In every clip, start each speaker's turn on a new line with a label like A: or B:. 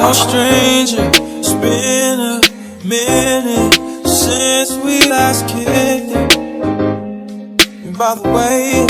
A: no stranger. It's been a minute since we last kicked it. And by the way,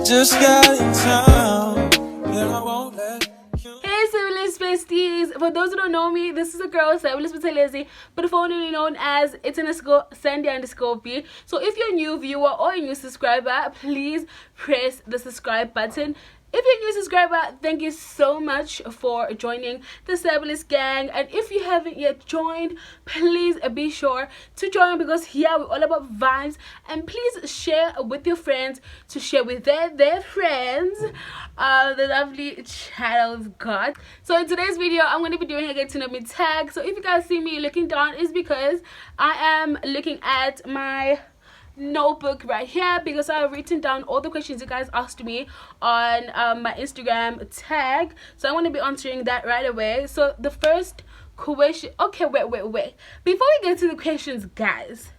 A: just got in town, and I won't let you.
B: Hey Sabulous besties, for those who don't know me, this is a girl, Sabulous Buthelezi, but formerly known as _Sandy_B. So if you're a new viewer or a new subscriber, please press the subscribe button. If you're a new subscriber, thank you so much for joining the Sabulous gang. And if you haven't yet joined, please be sure to join, because here we're all about vibes. And please share with your friends to share with their friends the lovely chat we've got. So in today's video, I'm going to be doing a get to know me tag. So if you guys see me looking down, it's because I am looking at my notebook right here, because I've written down all the questions you guys asked me on my Instagram tag. So I want to be answering that right away. So the first question, okay, wait, before we get to the questions, guys,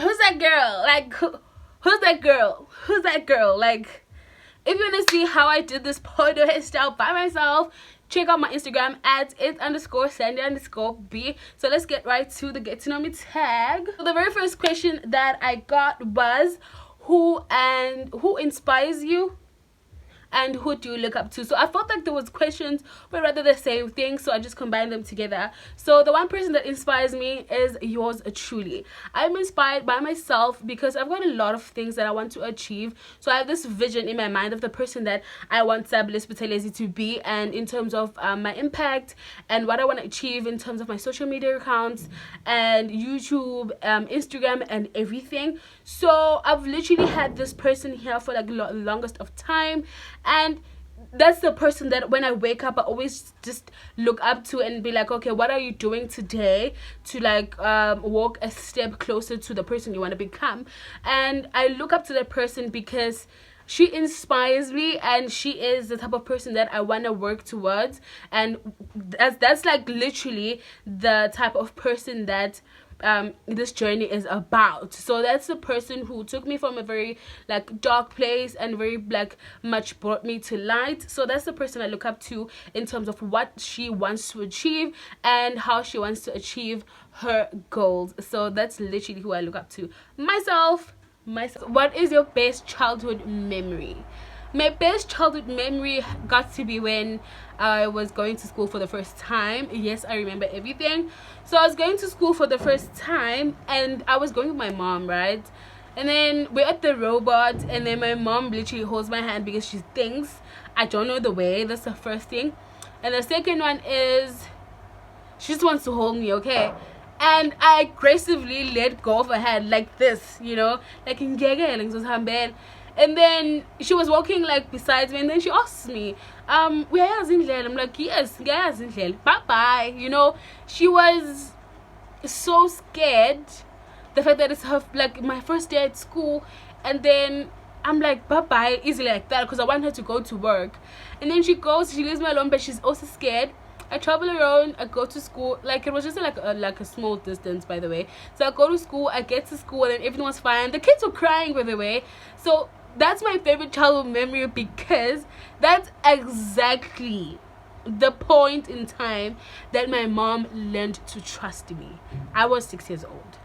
B: who's that girl? Like, who's that girl? Like, if you want to see how I did this photo hairstyle by myself, check out my Instagram at it_Sandy_B. So let's get right to the get to know me tag. So the very first question that I got was, who inspires you and who do you look up to? So I felt like there was questions but rather the same thing, so I just combined them together. So the one person that inspires me is yours truly. I'm inspired by myself because I've got a lot of things that I want to achieve. So I have this vision in my mind of the person that I want Sabulous Buthelezi to be, and in terms of my impact and what I want to achieve in terms of my social media accounts and YouTube, Instagram and everything. So I've literally had this person here for like the longest of time, and that's the person that when I wake up I always just look up to and be like, okay, what are you doing today to like walk a step closer to the person you want to become? And I look up to that person because she inspires me, and she is the type of person that I want to work towards, and that's like literally the type of person that this journey is about. So that's the person who took me from a very like dark place and very like much brought me to light. So that's the person I look up to in terms of what she wants to achieve and how she wants to achieve her goals. So that's literally who I look up to. Myself. What is your best childhood memory? My best childhood memory got to be when I was going to school for the first time. Yes, I remember everything. So I was going to school for the first time, and I was going with my mom, right? And then we're at the robot, and then my mom literally holds my hand because she thinks I don't know the way. That's the first thing. And the second one is she just wants to hold me, okay? And I aggressively let go of her hand like this, you know, like in Gege. And then she was walking like beside me, and then she asks me, we are in Lel. I'm like, yes, guys in Lel. Bye bye. You know, she was so scared. The fact that it's her like my first day at school, and then I'm like, bye bye, easily like that, because I want her to go to work. And then she goes, she leaves me alone, but she's also scared. I travel around, I go to school, like it was just like a small distance, by the way. So I go to school, I get to school, and everything was fine. The kids were crying, by the way. So that's my favorite childhood memory, because that's exactly the point in time that my mom learned to trust me. I was 6 years old.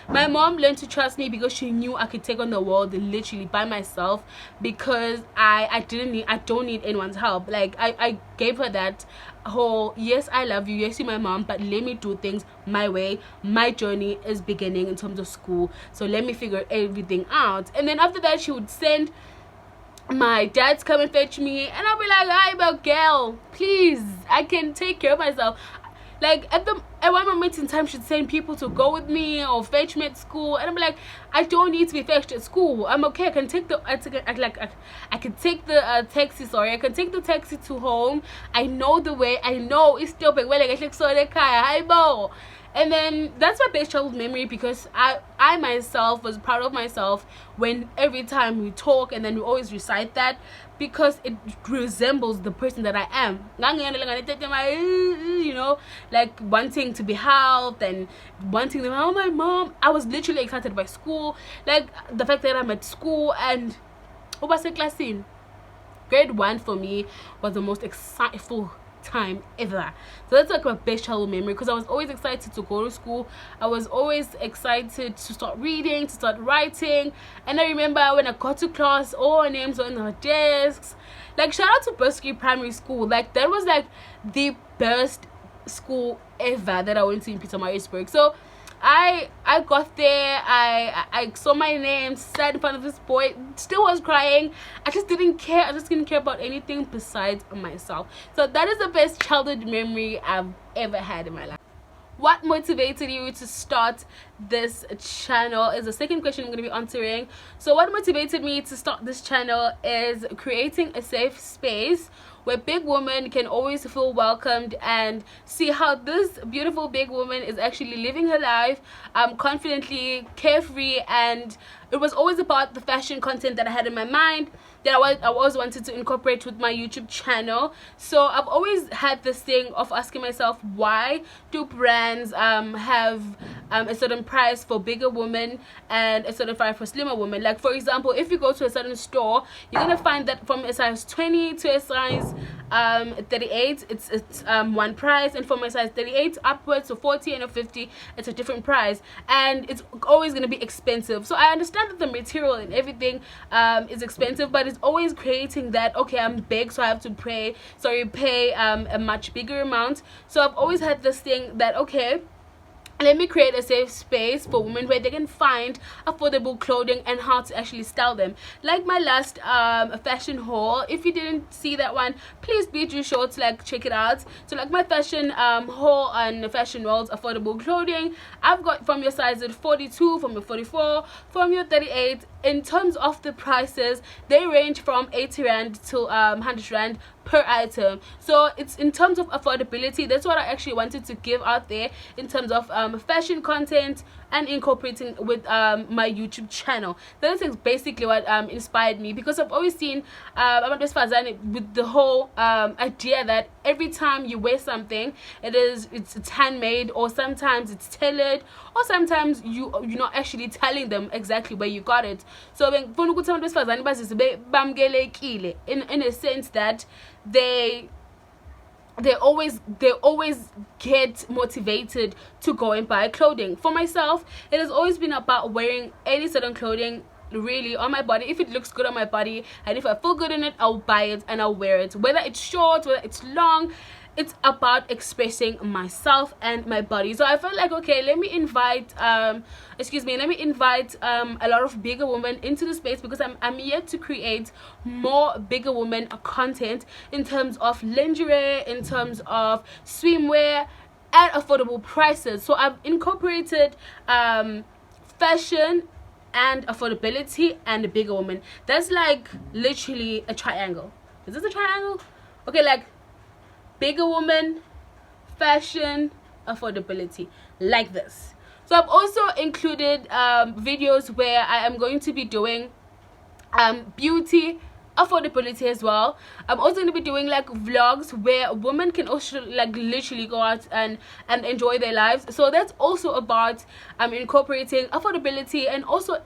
B: My mom learned to trust me because she knew I could take on the world literally by myself, because I don't need anyone's help. Like I gave her that whole, yes, I love you, yes, you're my mom, but let me do things my way. My journey is beginning in terms of school, so let me figure everything out. And then after that, she would send my dad to come and fetch me, and I'll be like, hi, but girl, please, I can take care of myself. Like at one moment in time, she'd send people to go with me or fetch me at school, and I'm like, I don't need to be fetched at school. I'm okay. I can take the taxi. Sorry, I can take the taxi to home. I know the way. I know it's still big. Well, like so the car. Hi, bo. And then that's my best childhood memory, because I myself was proud of myself when every time we talk, and then we always recite that, because it resembles the person that I am. You know, like wanting to be helped and wanting to, oh, my mom. I was literally excited by school, like the fact that I'm at school and class in. grade 1 for me was the most exciteful time ever. So that's like my best childhood memory, because I was always excited to go to school. I was always excited to start reading, to start writing. And I remember when I got to class, all our names were on our desks. Like, shout out to Bursky Primary School. Like, that was like the best school ever that I went to in Pietermaritzburg. So I got there, I saw my name, sat in front of this boy, still was crying. I just didn't care. I just didn't care about anything besides myself. So that is the best childhood memory I've ever had in my life. What motivated you to start this channel is the second question I'm going to be answering. So what motivated me to start this channel is creating a safe space where big women can always feel welcomed and see how this beautiful big woman is actually living her life confidently, carefree. And it was always about the fashion content that I had in my mind that I always wanted to incorporate with my YouTube channel. So I've always had this thing of asking myself, why do brands have a certain price for bigger women and a certain price for slimmer women? Like, for example, if you go to a certain store, you're gonna find that from a size 20 to a size 38, it's one price, and from a size 38 upwards to 40 and a 50, it's a different price, and it's always gonna be expensive. So I understand that the material and everything is expensive, but it's always creating that, okay, I'm big, so I have to pay a much bigger amount. So I've always had this thing that, okay, let me create a safe space for women where they can find affordable clothing and how to actually style them. Like my last fashion haul, if you didn't see that one, please be sure to like check it out. So like my fashion haul on Fashion World's affordable clothing, I've got from your size at 42, from your 44, from your 38. In terms of the prices, they range from 80 rand to 100 rand per item. So it's in terms of affordability. That's what I actually wanted to give out there in terms of fashion content and incorporating with my YouTube channel. That is basically what inspired me, because I've always seen with the whole idea that every time you wear something, it's handmade, or sometimes it's tailored, or sometimes you're not actually telling them exactly where you got it. So in a sense that they always get motivated to go and buy clothing. For myself, it has always been about wearing any certain clothing really on my body. If it looks good on my body and if I feel good in it, I'll buy it and I'll wear it, whether it's short, whether it's long. It's about expressing myself and my body. So I felt like, okay, let me invite a lot of bigger women into the space, because I'm yet to create more bigger women content in terms of lingerie, in terms of swimwear at affordable prices. So I've incorporated fashion and affordability and a bigger woman. That's like literally a triangle. Is this a triangle? Okay, like bigger woman, fashion, affordability, like this. So I've also included videos where I am going to be doing beauty, affordability as well. I'm also going to be doing like vlogs where women can also like literally go out and enjoy their lives. So that's also about incorporating affordability and also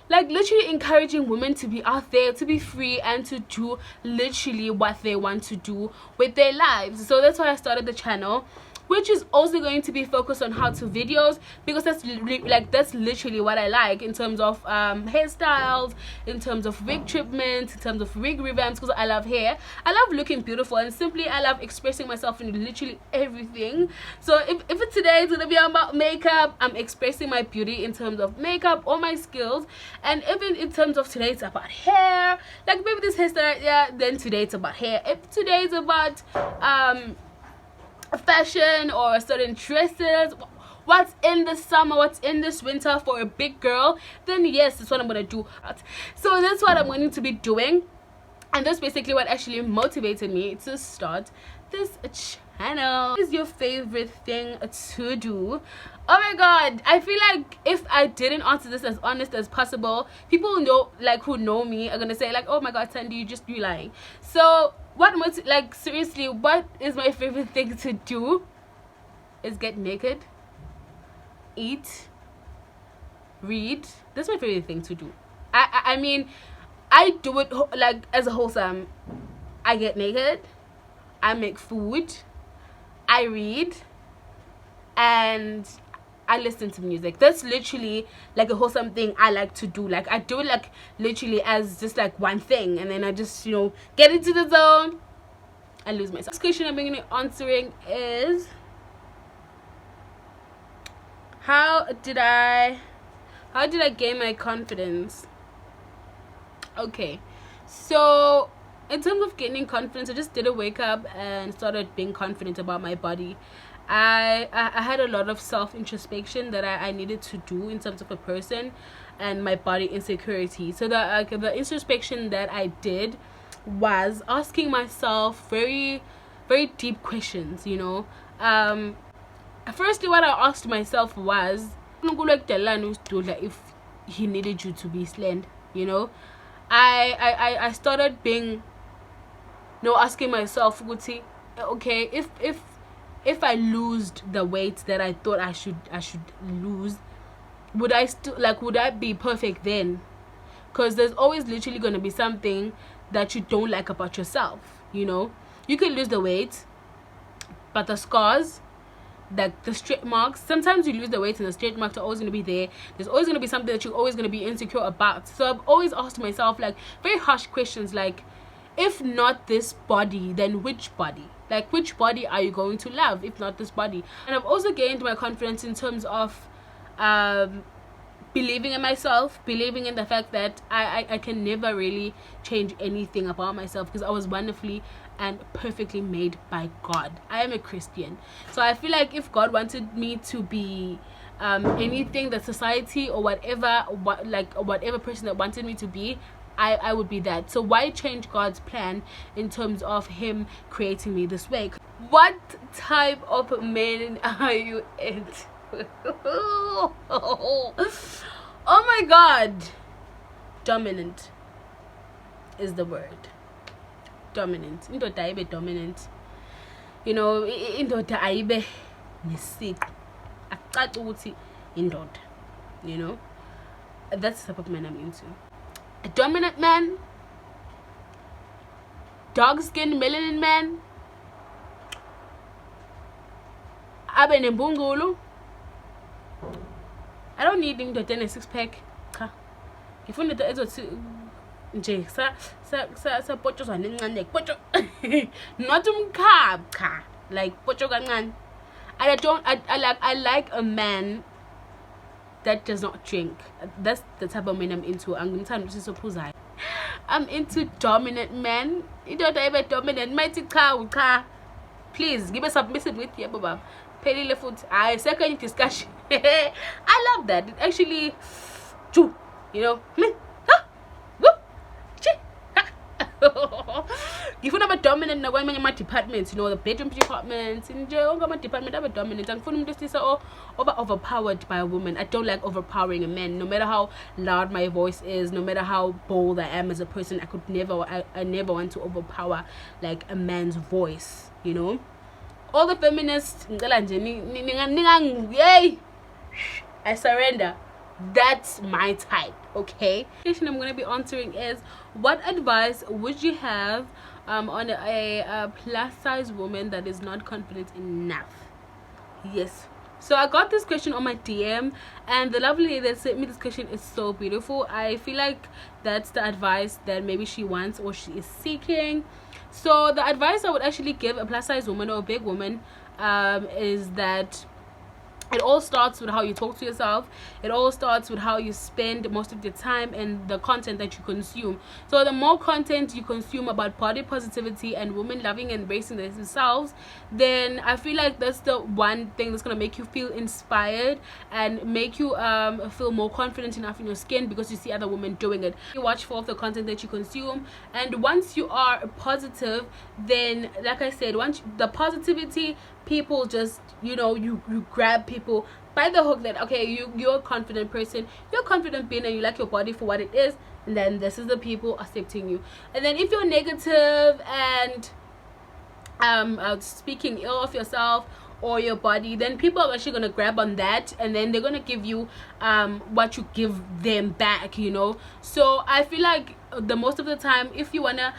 B: like literally encouraging women to be out there, to be free, and to do literally what they want to do with their lives. So that's why I started the channel, which is also going to be focused on how-to videos, because that's literally what I like in terms of hairstyles, in terms of wig treatments, in terms of wig revamps, because I love hair. I love looking beautiful, and simply I love expressing myself in literally everything. So if today it's gonna be about makeup, I'm expressing my beauty in terms of makeup or my skills. And even in terms of today it's about hair, like maybe this hairstyle, yeah, then today it's about hair. If today is about fashion or certain dresses, what's in the summer, what's in this winter for a big girl, then yes, that's what I'm gonna do. So that's what I'm going to be doing, and that's basically what actually motivated me to start this channel. What is your favorite thing to do? Oh my god, I feel like if I didn't answer this as honest as possible, people who know me are gonna say like, oh my god, Sandy, you lying. So seriously, what is my favorite thing to do is get naked, eat, read. That's my favorite thing to do. I mean, I do it like as a wholesome. I get naked, I make food, I read, and I listen to music. That's literally like a wholesome thing I like to do. Like I do it like literally as just like one thing, and then I just, you know, get into the zone and lose myself. This question I'm going to be answering is, how did I gain my confidence? Okay, so in terms of gaining confidence, I just didn't wake up and started being confident about my body. I had a lot of self-introspection that I needed to do in terms of a person and my body insecurity. So the introspection that I did was asking myself very, very deep questions, you know. Firstly, what I asked myself was, if he needed you to be slend, you know. I started being, asking myself, okay, if I lose the weight that I thought I should lose, would I be perfect then? Because there's always literally going to be something that you don't like about yourself, you know. You can lose the weight, but the scars, like the straight marks, sometimes you lose the weight and the straight marks are always going to be there. There's always going to be something that you're always going to be insecure about. So I've always asked myself like very harsh questions, like, if not this body, then which body? Like, which body are you going to love if not this body? And I've also gained my confidence in terms of believing in myself, believing in the fact that I can never really change anything about myself, because I was wonderfully and perfectly made by God. I am a Christian, so I feel like if God wanted me to be anything that society or whatever person that wanted me to be, I would be that. So why change God's plan in terms of him creating me this way? What type of men are you into? Oh my God, dominant is the word. Dominant. Indoda ayibe dominant, you know. Indoda ayibe nesiqu, akucace ukuthi indoda, you know. That's the type of man I'm into. A dominant man, dark-skinned melanin man, abe nembungulu. I don't need indoda ene six-pack. Cha, ngifuna indoda ezothi nje sa potshozwa nencane potho not umkhaba, cha, like potho kancane. And I like a man that does not drink. That's the type of man I'm into. I'm into dominant men. Indoda ayibe dominant, mighty cha. Please give me submissive with you, baba. Pelile foot. Second discussion. I love that. It actually, you know. If you have a dominant in my departments, you know, the bedroom departments, in jail, my department have a dominant. And for this is overpowered by a woman. I don't like overpowering a man. No matter how loud my voice is, no matter how bold I am as a person, I never want to overpower like a man's voice, you know. All the feminists, I surrender. That's my type. Okay. The question I'm going to be answering is, what advice would you have on a plus size woman that is not confident enough? Yes. So I got this question on my DM, and the lovely lady that sent me this question is so beautiful. I feel like that's the advice that maybe she wants or she is seeking. So the advice I would actually give a plus size woman or a big woman is that it all starts with how you talk to yourself. It all starts with how you spend most of your time and the content that you consume. So the more content you consume about body positivity and women loving and embracing themselves, then I feel like that's the one thing that's going to make you feel inspired and make you feel more confident enough in your skin, because you see other women doing it. You watch for the content that you consume, and once you are positive, then like I said, once the positivity, people just, you know, you grab people by the hook that, okay, you're a confident person, you're a confident being, and you like your body for what it is, and then this is the people accepting you. And then if you're negative and speaking ill of yourself or your body, then people are actually going to grab on that, and then they're going to give you what you give them back, you know. So I feel like the most of the time, if you wanna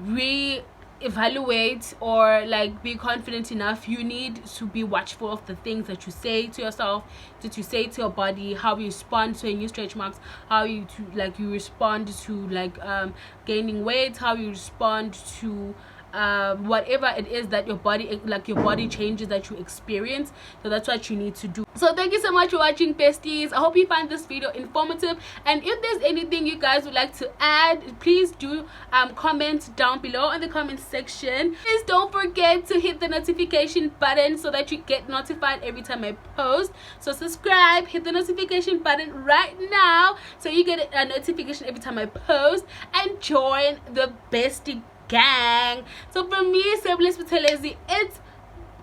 B: re-evaluate or like be confident enough, you need to be watchful of the things that you say to yourself, that you say to your body, how you respond to new stretch marks, how you respond to gaining weight, how you respond to whatever it is that your body changes that you experience. So that's what you need to do. So thank you so much for watching, besties. I hope you find this video informative, and if there's anything you guys would like to add, please do comment down below in the comment section. Please don't forget to hit the notification button so that you get notified every time I post. So subscribe, hit the notification button right now so you get a notification every time I post, and join the bestie gang. So from me, Sabulous Buthelezi, it's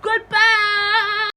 B: goodbye.